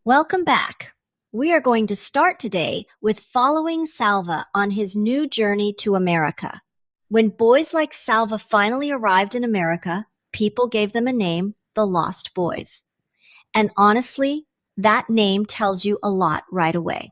Welcome back. We are going to start today with following Salva on his new journey to America. When boys like Salva finally arrived in America, people gave them a name, the Lost Boys. And honestly, that name tells you a lot right away.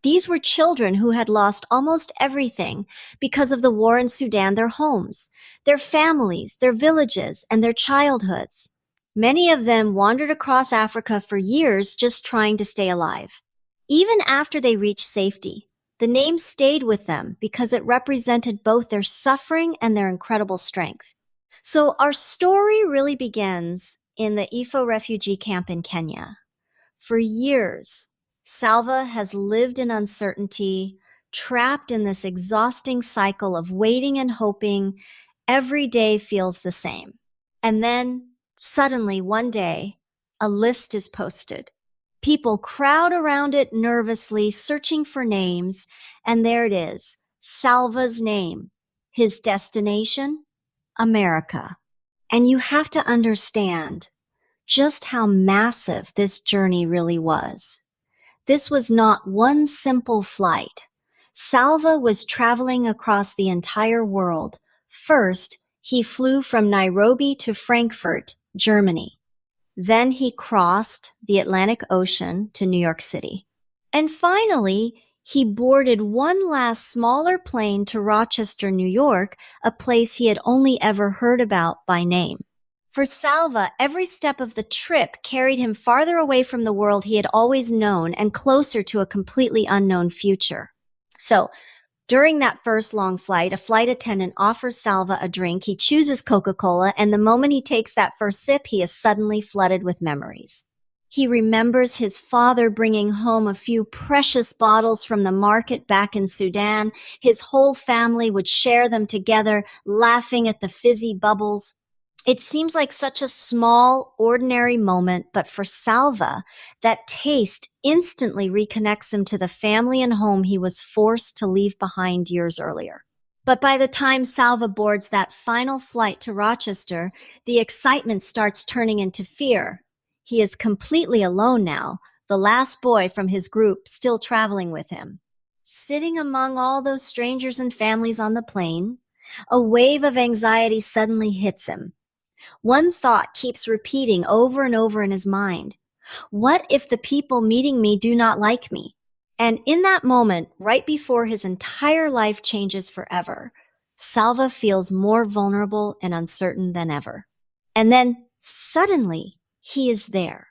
These were children who had lost almost everything because of the war in Sudan, their homes, their families, their villages, and their childhoods. Many of them wandered across Africa for years just trying to stay alive. Even after they reached safety, the name stayed with them because it represented both their suffering and their incredible strength. So our story really begins in the Ifo refugee camp in Kenya. For years, Salva has lived in uncertainty, trapped in this exhausting cycle of waiting and hoping. Every day feels the same. And then, suddenly, one day, a list is posted. People crowd around it nervously, searching for names, and there it is, Salva's name. His destination? America. And you have to understand just how massive this journey really was. This was not one simple flight. Salva was traveling across the entire world. First, he flew from Nairobi to Frankfurt, Germany. Then he crossed the Atlantic Ocean to New York City. And finally, he boarded one last smaller plane to Rochester, New York, a place he had only ever heard about by name. For Salva, every step of the trip carried him farther away from the world he had always known and closer to a completely unknown future. So, during that first long flight, a flight attendant offers Salva a drink. He chooses Coca-Cola, and the moment he takes that first sip, he is suddenly flooded with memories. He remembers his father bringing home a few precious bottles from the market back in Sudan. His whole family would share them together, laughing at the fizzy bubbles. It seems like such a small, ordinary moment, but for Salva, that taste instantly reconnects him to the family and home he was forced to leave behind years earlier. But by the time Salva boards that final flight to Rochester, the excitement starts turning into fear. He is completely alone now, the last boy from his group still traveling with him. Sitting among all those strangers and families on the plane, a wave of anxiety suddenly hits him. One thought keeps repeating over and over in his mind. What if the people meeting me do not like me? And in that moment, right before his entire life changes forever, Salva feels more vulnerable and uncertain than ever. And then, suddenly, he is there.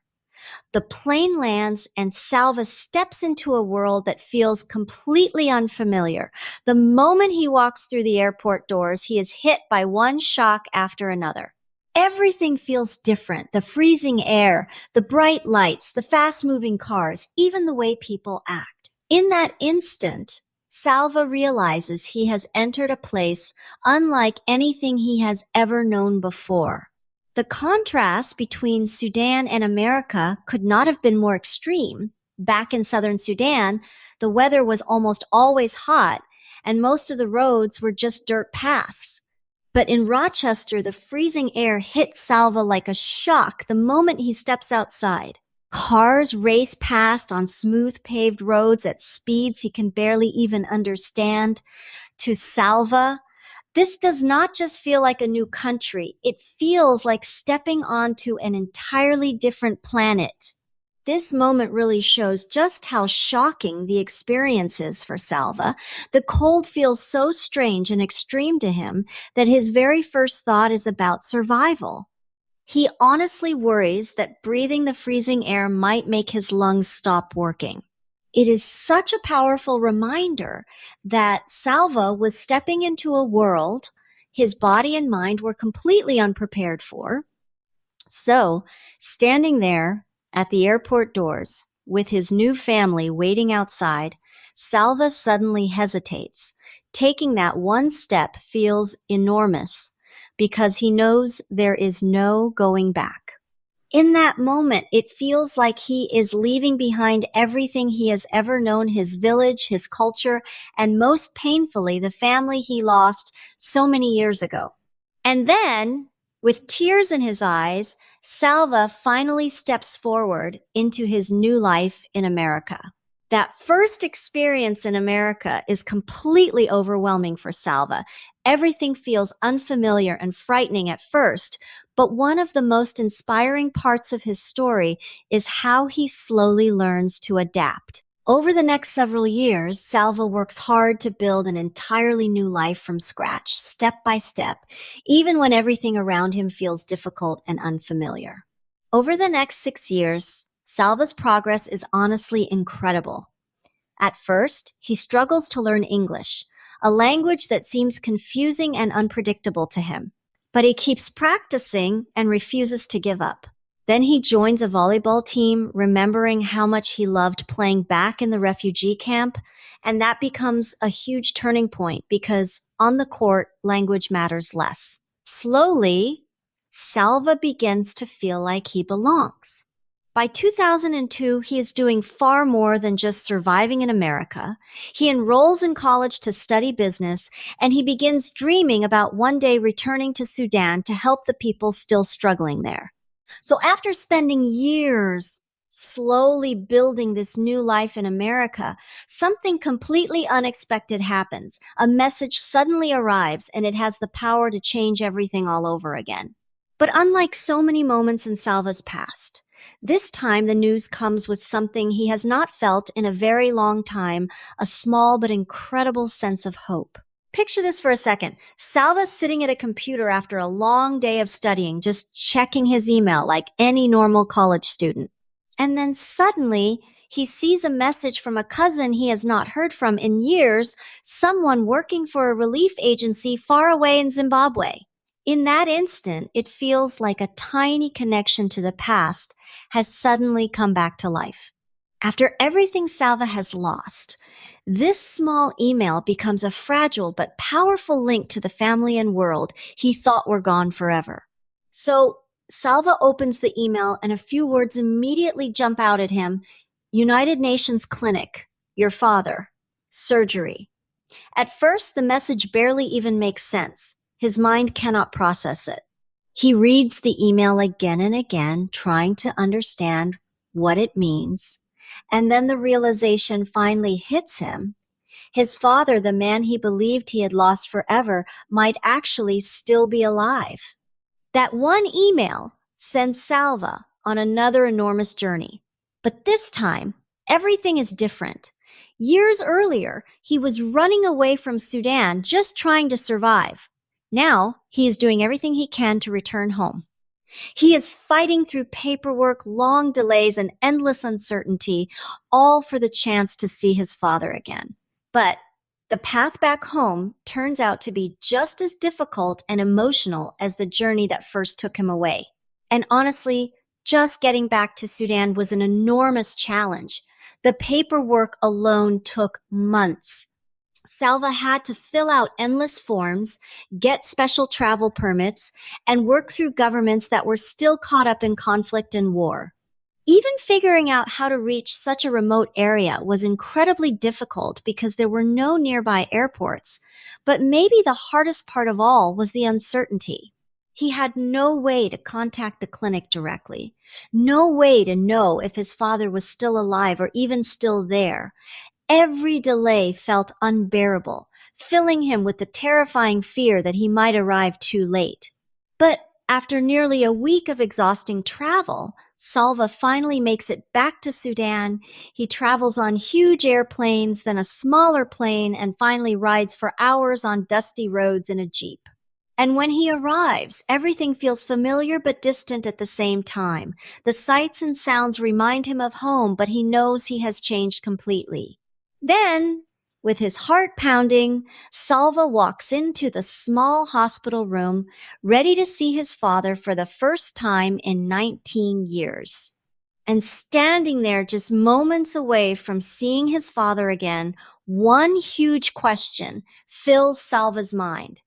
The plane lands and Salva steps into a world that feels completely unfamiliar. The moment he walks through the airport doors, he is hit by one shock after another. Everything feels different. The freezing air, the bright lights, the fast-moving cars, even the way people act. In that instant, Salva realizes he has entered a place unlike anything he has ever known before. The contrast between Sudan and America could not have been more extreme. Back in southern Sudan, the weather was almost always hot, and most of the roads were just dirt paths. But in Rochester, the freezing air hits Salva like a shock the moment he steps outside. Cars race past on smooth paved roads at speeds he can barely even understand. To Salva, this does not just feel like a new country. It feels like stepping onto an entirely different planet. This moment really shows just how shocking the experience is for Salva. The cold feels so strange and extreme to him that his very first thought is about survival. He honestly worries that breathing the freezing air might make his lungs stop working. It is such a powerful reminder that Salva was stepping into a world his body and mind were completely unprepared for. So, standing there at the airport doors with his new family waiting outside, Salva suddenly hesitates. Taking that one step feels enormous because he knows there is no going back. In that moment, it feels like he is leaving behind everything he has ever known, his village, his culture, and most painfully, the family he lost so many years ago. And then, With tears in his eyes, Salva finally steps forward into his new life in America. That first experience in America is completely overwhelming for Salva. Everything feels unfamiliar and frightening at first, but one of the most inspiring parts of his story is how he slowly learns to adapt. Over the next several years, Salva works hard to build an entirely new life from scratch, step by step, even when everything around him feels difficult and unfamiliar. Over the next 6 years, Salva's progress is honestly incredible. At first, he struggles to learn English, a language that seems confusing and unpredictable to him. But he keeps practicing and refuses to give up. Then he joins a volleyball team, remembering how much he loved playing back in the refugee camp, and that becomes a huge turning point because on the court, language matters less. Slowly, Salva begins to feel like he belongs. By 2002, he is doing far more than just surviving in America. He enrolls in college to study business, and he begins dreaming about one day returning to Sudan to help the people still struggling there. So after spending years slowly building this new life in America, something completely unexpected happens. A message suddenly arrives, and it has the power to change everything all over again. But unlike so many moments in Salva's past, this time the news comes with something he has not felt in a very long time, a small but incredible sense of hope. Picture this for a second. Salva's sitting at a computer after a long day of studying, just checking his email like any normal college student. And then suddenly, he sees a message from a cousin he has not heard from in years, someone working for a relief agency far away in Zimbabwe. In that instant, it feels like a tiny connection to the past has suddenly come back to life. After everything Salva has lost, this small email becomes a fragile but powerful link to the family and world he thought were gone forever. So Salva opens the email and a few words immediately jump out at him. United Nations Clinic, your father, surgery. At first, the message barely even makes sense. His mind cannot process it. He reads the email again and again, trying to understand what it means. And then the realization finally hits him. His father, the man he believed he had lost forever, might actually still be alive. That one email sends Salva on another enormous journey. But this time, everything is different. Years earlier, he was running away from Sudan, just trying to survive. Now, he is doing everything he can to return home. He is fighting through paperwork, long delays, and endless uncertainty, all for the chance to see his father again. But the path back home turns out to be just as difficult and emotional as the journey that first took him away. And honestly, just getting back to Sudan was an enormous challenge. The paperwork alone took months. Salva had to fill out endless forms, get special travel permits, and work through governments that were still caught up in conflict and war. Even figuring out how to reach such a remote area was incredibly difficult because there were no nearby airports. But maybe the hardest part of all was the uncertainty. He had no way to contact the clinic directly, no way to know if his father was still alive or even still there. Every delay felt unbearable, filling him with the terrifying fear that he might arrive too late. But after nearly a week of exhausting travel, Salva finally makes it back to Sudan. He travels on huge airplanes, then a smaller plane, and finally rides for hours on dusty roads in a jeep. And when he arrives, everything feels familiar but distant at the same time. The sights and sounds remind him of home, but he knows he has changed completely. Then, with his heart pounding, Salva walks into the small hospital room, ready to see his father for the first time in 19 years. And standing there just moments away from seeing his father again, one huge question fills Salva's mind.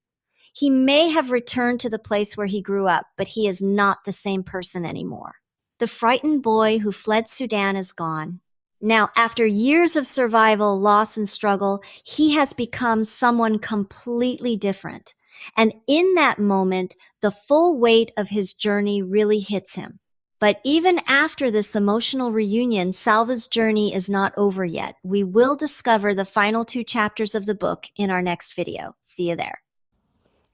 He may have returned to the place where he grew up, but he is not the same person anymore. The frightened boy who fled Sudan is gone. Now, after years of survival, loss, and struggle, he has become someone completely different. And in that moment, the full weight of his journey really hits him. But even after this emotional reunion, Salva's journey is not over yet. We will discover the final 2 chapters of the book in our next video. See you there.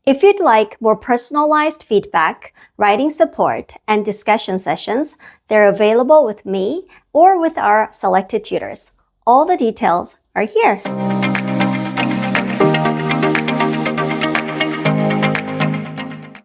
If you'd like more personalized feedback, writing support, and discussion sessions, they're available with me or with our selected tutors. All the details are here.